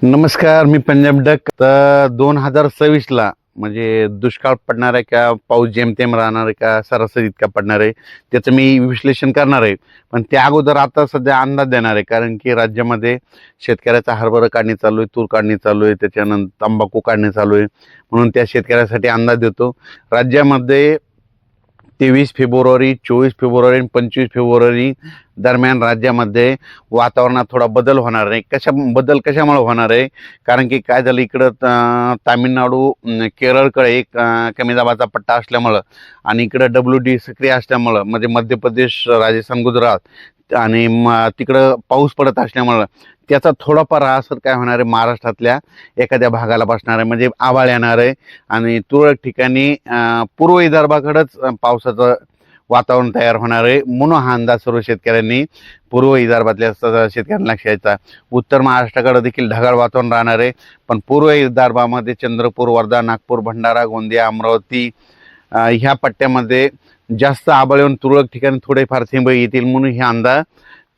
नमस्कार, मी पंजाब डक. तर 2026ला म्हणजे दुष्काळ पडणार आहे का, पाऊस जेमतेम राहणार आहे का, सरासरी इतका पडणार आहे, त्याचं मी विश्लेषण करणार आहे. पण त्या अगोदर आता सध्या अंदाज देणार आहे, कारण की राज्यामध्ये शेतकऱ्याचा हरभरा काढणी चालू आहे, तूर काढणी चालू आहे, त्याच्यानंतर तंबाखू काढणी चालू आहे. म्हणून त्या शेतकऱ्यासाठी अंदाज देतो. राज्यामध्ये 23 फेब्रुवारी, 24 फेब्रुवारी आणि 25 फेब्रुवारी दरम्यान राज्यामध्ये वातावरणात थोडा बदल होणार आहे. कशामुळे होणार आहे? कारण की काय झालं, इकडं तामिळनाडू, केरळकडे एक कमी दाबाचा पट्टा असल्यामुळं आणि इकडं WD सक्रिय असल्यामुळं, म्हणजे मध्य प्रदेश, राजस्थान, गुजरात आणि तिकडं पाऊस पडत असल्यामुळं त्याचा थोडाफार असर काय होणार आहे, महाराष्ट्रातल्या एखाद्या भागाला बसणार आहे. म्हणजे आभाळ येणार आहे आणि तुरळक ठिकाणी पूर्व विदर्भाकडेच पावसाचं वातावरण तयार होणार आहे. म्हणून हा अंदाज सर्व शेतकऱ्यांनी, पूर्व विदर्भातल्या शेतकऱ्यांना लक्ष द्यायचा. उत्तर महाराष्ट्राकडे देखील ढगाळ वातावरण राहणार आहे, पण पूर्व विदर्भामध्ये चंद्रपूर, वर्धा, नागपूर, भंडारा, गोंदिया, अमरावती ह्या पट्ट्यामध्ये जास्त आभाळ येऊन तुरळक ठिकाणी थोडेफार थेंब येतील. म्हणून हे अंदाज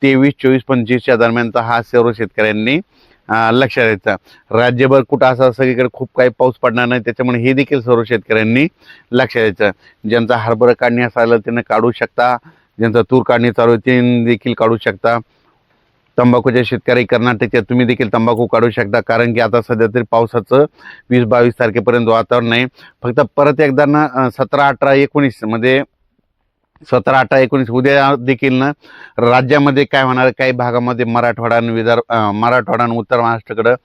23, 24, 25च्या दरम्यानचा हा सर्व शेतकऱ्यांनी लक्षात द्यायचा. राज्यभर कुठं असं सगळीकडे खूप काही पाऊस पडणार नाही, त्याच्यामुळे हे देखील सर्व शेतकऱ्यांनी लक्षात द्यायचं. ज्यांचा हरभरा काढणी असायला त्यांना काढू शकता, ज्यांचा तूर काढणी चालू आहे ते देखील काढू शकता. तंबाखूच्या शेतकरी कर्नाटकच्या तुम्ही देखील तंबाखू काढू शकता, कारण की आता सध्या तरी पावसाचं 20-22 तारखेपर्यंत वातावरण नाही. फक्त परत एकदा ना 17, 18, 19 म्हणजे 17, 18, 19 उद्या देखील ना राज्यामध्ये काय होणार, काही भागामध्ये मराठवाडा आणि उत्तर महाराष्ट्राकडं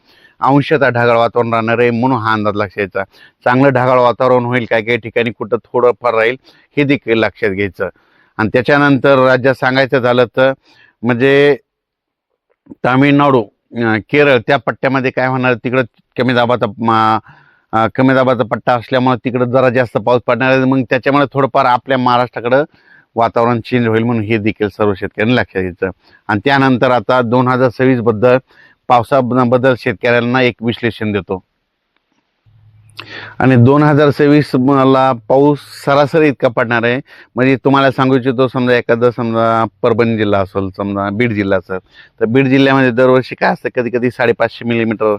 अंशतः ढगाळ वातावरण राहणार आहे. म्हणून हा अंदाज लक्षात घ्यायचा. चांगलं ढगाळ वातावरण होईल, काही काही ठिकाणी कुठं थोडंफार राहील, हे देखील लक्षात घ्यायचं. आणि त्याच्यानंतर राज्यात सांगायचं झालं तर म्हणजे तामिळनाडू, केरळ त्या पट्ट्यामध्ये काय होणार, तिकडं कमी दाबाचा पट्टा असल्यामुळे तिकडं जरा जास्त पाऊस पडणार आहे. मग त्याच्यामुळे थोडंफार आपल्या महाराष्ट्राकडं वातावरण चेंज होईल. म्हणून हे देखील सर्व शेतकऱ्यांनी लक्षात घ्यायचं. आणि त्यानंतर आता 2026 बद्दल, पावसाबद्दल शेतकऱ्यांना एक विश्लेषण देतो. आणि 2026 मला पाऊस सरासरी इतका पडणार आहे. म्हणजे तुम्हाला सांगू इच्छितो, समजा परभणी जिल्हा असेल, समजा बीड जिल्हा असेल, तर बीड जिल्ह्यामध्ये दरवर्षी काय असतं, कधी कधी 550 मिलीमीटर,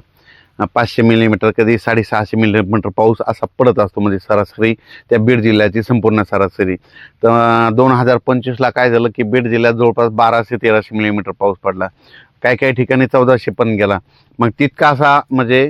500 मिलीमीटर, कधी 650 मिलीमीटर पाऊस असा पडत असतो. म्हणजे सरासरी त्या बीड जिल्ह्याची संपूर्ण सरासरी. तर 2025ला काय झालं की बीड जिल्ह्यात जवळपास 1200-1300 मिलीमीटर पाऊस पडला. काही काही ठिकाणी 1400 पण गेला. मग तितका असा म्हणजे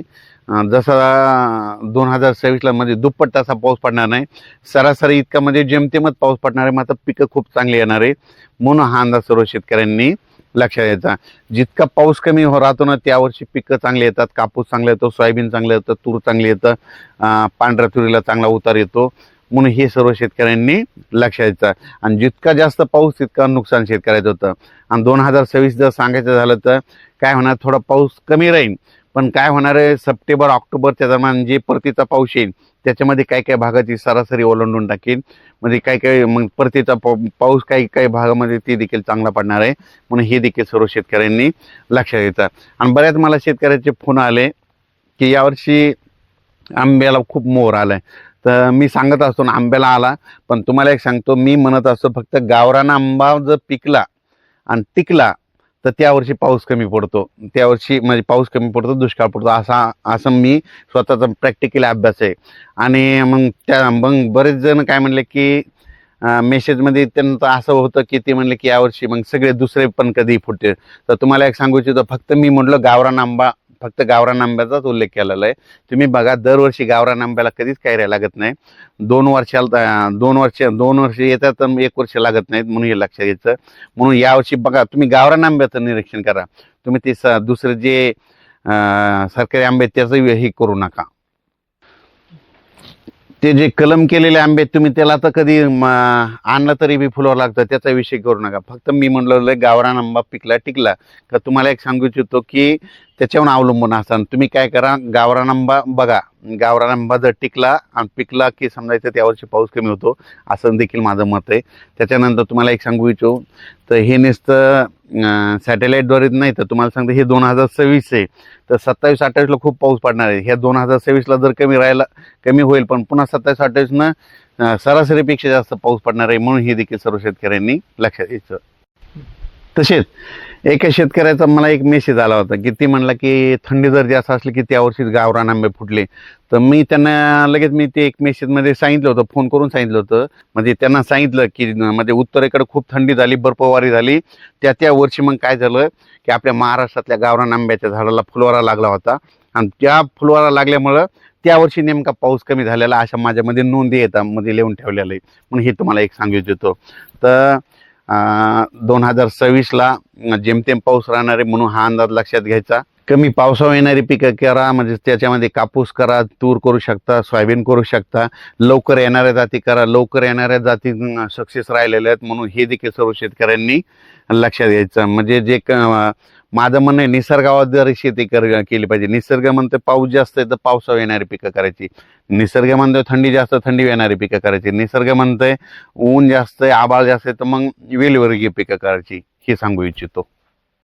जसा 2026ला म्हणजे दुप्पट असा पाऊस पडणार नाही, सरासरी इतका म्हणजे जेमतेमच पाऊस पडणार आहे. मात्र पिकं खूप चांगली येणार आहे. म्हणून हा अंदाज सर्व शेतकऱ्यांनी लक्षात द्यायचा. जितका पाऊस कमी राहतो ना, त्यावर्षी पिकं चांगली येतात. कापूस चांगला येतो, सोयाबीन चांगलं येतं, तूर चांगली येतं, पांढऱ्या तुरीला चांगला उतार येतो. म्हणून हे सर्व शेतकऱ्यांनी लक्षात द्यायचं. आणि जितका जास्त पाऊस तितका नुकसान शेतकऱ्याचं होतं. आणि 2026 जर सांगायचं झालं तर काय होणार, थोडा पाऊस कमी राहील, पण काय होणार आहे, सप्टेंबर ऑक्टोबरच्या दरम्यान जे परतीचा पाऊस येईल त्याच्यामध्ये काही काही भागाची सरासरी ओलांडून टाकेल. म्हणजे काही काही मग परतीचा पाऊस काही काही भागामध्ये ते देखील चांगला पडणार आहे. म्हणून हे देखील सर्व शेतकऱ्यांनी लक्षात घ्यायचं. आणि बऱ्याच मला शेतकऱ्याचे फोन आले की यावर्षी आंब्याला खूप मोहर आलाय. तर मी सांगत असतो ना, आंब्याला आला, पण तुम्हाला एक सांगतो, मी म्हणत असतो फक्त गावरान आंबा जर पिकला आणि टिकला तर त्यावर्षी पाऊस कमी पडतो, त्यावर्षी म्हणजे पाऊस कमी पडतो, दुष्काळ पडतो, असं मी स्वतःचा प्रॅक्टिकल अभ्यास आहे. आणि मग बरेच जण काय म्हणले की मेसेजमध्ये त्यांचं असं होतं की ते म्हणले की यावर्षी मग सगळे दुसरे पण कधी फुटते. तर तुम्हाला एक सांगू इच्छितो, फक्त मी म्हटलं गावरान आंबा, फक्त गावरान आंब्याचाच उल्लेख केलेला आहे. तुम्ही बघा, दरवर्षी गावरान आंब्याला कधीच काही लागत नाही. 2 वर्ष येतात तर 1 वर्ष लागत नाहीत. म्हणून हे लक्षात घ्यायचं. म्हणून यावर्षी बघा, तुम्ही गावरान आंब्याचं निरीक्षण करा. तुम्ही ते दुसरे जे सरकारी आंबे त्याचं हे करू नका. ते जे कलम केलेले आंबे तुम्ही त्याला तर कधी आणलं तरी बी फुलावर लागतं, त्याचा विषय करू नका. फक्त मी म्हणलं गावरान आंबा पिकला टिकला का, तुम्हाला एक सांगू इच्छितो की त्याच्यावर अवलंबून असताना तुम्ही काय करा, गावरान आंबा बघा, गावरान आंबा जर टिकला आणि पिकला की समजायचं त्यावर्षी पाऊस कमी होतो, असं देखील माझं मत आहे. त्याच्यानंतर तुम्हाला एक सांगू इच्छितो, तर हे नुसतं सॅटेलाईटद्वारे नाही, तर तुम्हाला सांगतो हे 2026 आहे. तर 27-28ला खूप पाऊस पडणार आहे. ह्या 2026ला जर कमी होईल, पण पुन्हा 27-28नं सरासरीपेक्षा जास्त पाऊस पडणार आहे. म्हणून हे देखील सर्व शेतकऱ्यांनी लक्षात घ्यायचं. तसेच एका शेतकऱ्याचा मला एक मेसेज आला होता की ती म्हणला की थंडी जर जास्त असली की त्या वर्षी गावरान आंबे फुटले. तर मी त्यांना लगेच ते एक मेसेजमध्ये सांगितलं होतं, फोन करून सांगितलं होतं. म्हणजे त्यांना सांगितलं की म्हणजे उत्तरेकडे खूप थंडी झाली, बर्फवारी झाली. त्या वर्षी मग काय झालं की आपल्या महाराष्ट्रातल्या गावरान आंब्याच्या झाडाला फुलवारा लागला होता आणि त्या फुलवारा लागल्यामुळं त्या वर्षी नेमका पाऊस कमी झालेला अशा माझ्यामध्ये नोंदी येतात मध्ये लिहून ठेवलेलं आहे. म्हणून हे तुम्हाला एक सांगू इच्छितो. तर 2026ला जेमतेम पाऊस राहणार आहे म्हणून हा अंदाज लक्षात घ्यायचा. कमी पावसावर येणारी पिकं करा, म्हणजे त्याच्यामध्ये कापूस करा, तूर करू शकता, सोयाबीन करू शकता. लवकर येणाऱ्या जाती करा, लवकर येणाऱ्या जाती सक्सेस राहिलेल्या आहेत म्हणून हे देखील सर्व शेतकऱ्यांनी लक्षात घ्यायचं. म्हणजे जे माझं म्हणणं आहे निसर्गावर शेती केली पाहिजे. निसर्ग म्हणते पाऊस जास्त आहे तर पावसावर येणारी पिकं करायची. निसर्ग म्हणतोय थंडी जास्त, थंडी येणारी पिकं करायची. निसर्ग म्हणतोय ऊन जास्त आहे, आभाळ जास्त आहे तर मग वेलीवर्गीय पिकं करायची. हे सांगू इच्छितो.